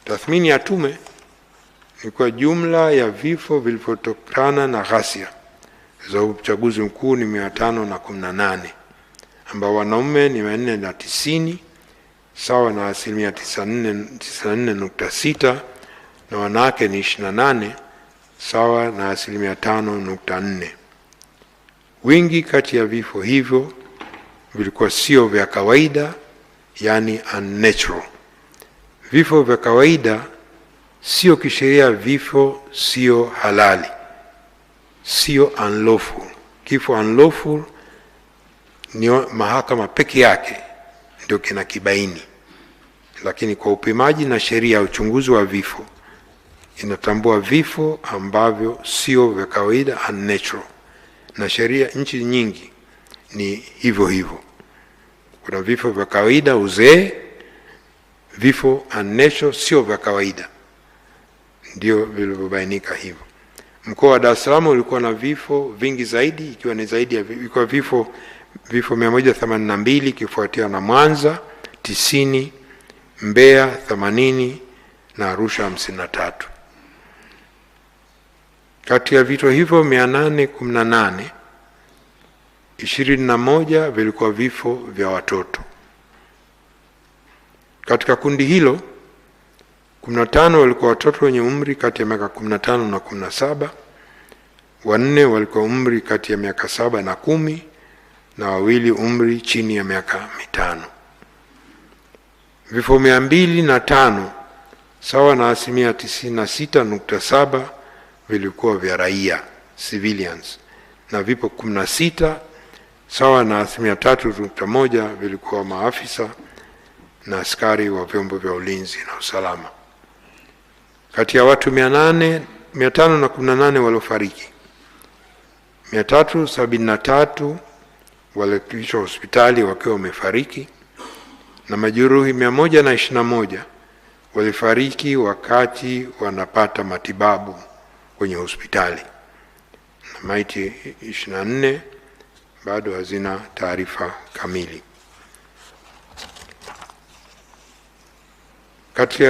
Tathmini ya tume ni kwa jumla ya vifo vilivyotokana na ghasia za uchaguzi mkuu ni 518, ambao wanaume ni 490 sawa na 94.6, na wanawake ni 28 sawa na 5.4. Wingi kati ya vifo hivyo vilikuwa sio vya kawaida, yani unnatural. Vifo vya kawaida sio kisheria, vifo sio halali, sio unlawful. Kifo unlawful ni mahakama peke yake ndio kinakibaini, lakini kwa upimaji na sheria ya uchunguzi wa vifo inatambua vifo ambavyo sio vya kawaida, unnatural, na sheria nchi nyingi ni hivyo hivyo. Kuna vifo vya kawaida, uzee, vifo unnatural sio vya kawaida, ndio vilivyobainika hivyo. Mkoa wa Dar es Salaam ulikuwa na vifo vingi zaidi, ikiwa ni zaidi ya vifo 182, kifuatia na Mwanza 90, Mbeya 80 na Arusha 53. Kati ya vifo hivyo 818, 21 vilikuwa vifo vya watoto. Katika kundi hilo 15 walikuwa watoto wenye umri kati ya miaka 15 na 17, 4 walikuwa umri kati ya miaka 7 na 10, na 2 umri chini ya miaka 5. Vifo 205 sawa na 96.7 vilikuwa vya raia, civilians, na vifo 16 sawa na 3.1 vilikuwa maafisa na askari wa vyombo vya ulinzi na usalama. Kati ya watu 518 waliofariki, 373 walifikishwa hospitali wakiwa wamefariki, na majeruhi 121 walifariki wakati wanapata matibabu kwenye hospitali, na maiti 24 bado hazina taarifa kamili. Kati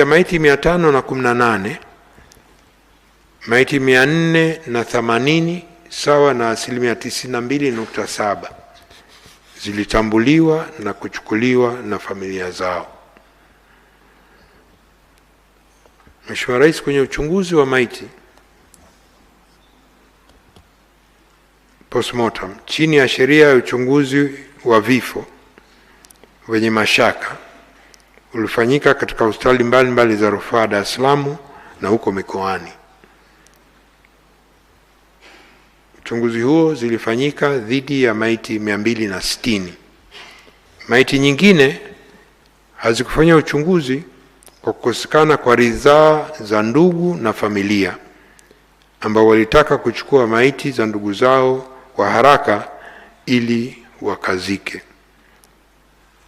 ya maiti 518, maiti 480 sawa na 92.7 zilitambuliwa na kuchukuliwa na familia zao. Mheshimiwa Rais, kwenye uchunguzi wa maiti postmortem chini ya sheria ya uchunguzi wa vifo wenye mashaka ulifanyika katika hospitali mbalimbali za rufaa Dar es Salaam na huko mikoani. Uchunguzi huo zilifanyika dhidi ya maiti 260. Maiti nyingine hazikufanya uchunguzi kwa kukosekana kwa ridhaa za ndugu na familia, ambao walitaka kuchukua maiti za ndugu zao kwa haraka ili wakazike.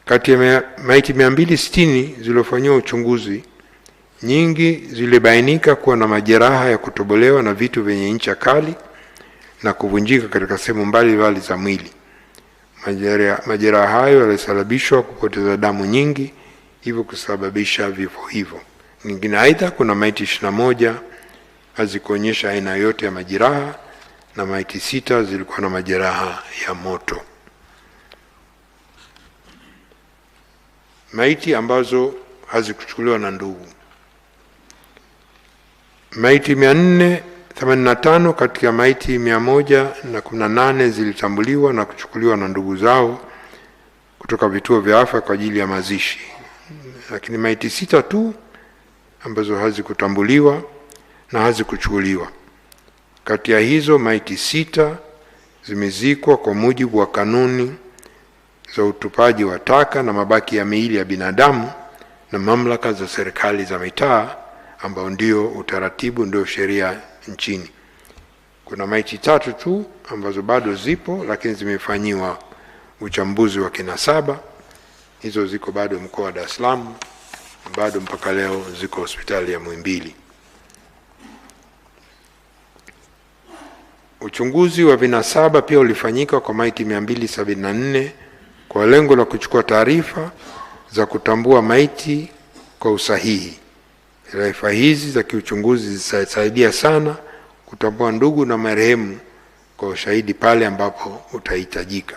Kati ya maiti 260 zilizofanywa uchunguzi, nyingi zilibainika kuwa na majeraha ya kutobolewa na vitu vyenye ncha kali na kuvunjika katika sehemu mbalimbali za mwili. Majeraha hayo yalisababishwa kupoteza damu nyingi, hivyo kusababisha vifo hivyo. Nyingine aidha, kuna maiti 21 hazikuonyesha aina yote ya majeraha, na maiti 6 zilikuwa na majeraha ya moto. Maiti ambazo hazikuchukuliwa na ndugu. Maiti 485 katika maiti 118 zilitambuliwa na kuchukuliwa na ndugu zao kutoka vituo vya afya kwa ajili ya mazishi, lakini maiti 6 tu ambazo hazikutambuliwa na hazikuchukuliwa. Kati ya hizo maiti 6 zimezikwa kwa mujibu wa kanuni za utupaji wa taka na mabaki ya miili ya binadamu na mamlaka za serikali za mitaa, ambao ndio utaratibu, ndio sheria nchini. Kuna maiti 3 tu ambazo bado zipo, lakini zimefanyiwa uchambuzi wa kinasaba. Hizo ziko bado mkoa wa Dar es Salaam, bado mpaka leo ziko hospitali ya Muhimbili. Uchunguzi wa vinasaba pia ulifanyika kwa maiti 274 kwa lengo la kuchukua taarifa za kutambua maiti kwa usahihi. Taarifa hizi za kiuchunguzi zitasaidia sana kutambua ndugu na marehemu kwa ushahidi pale ambapo utahitajika.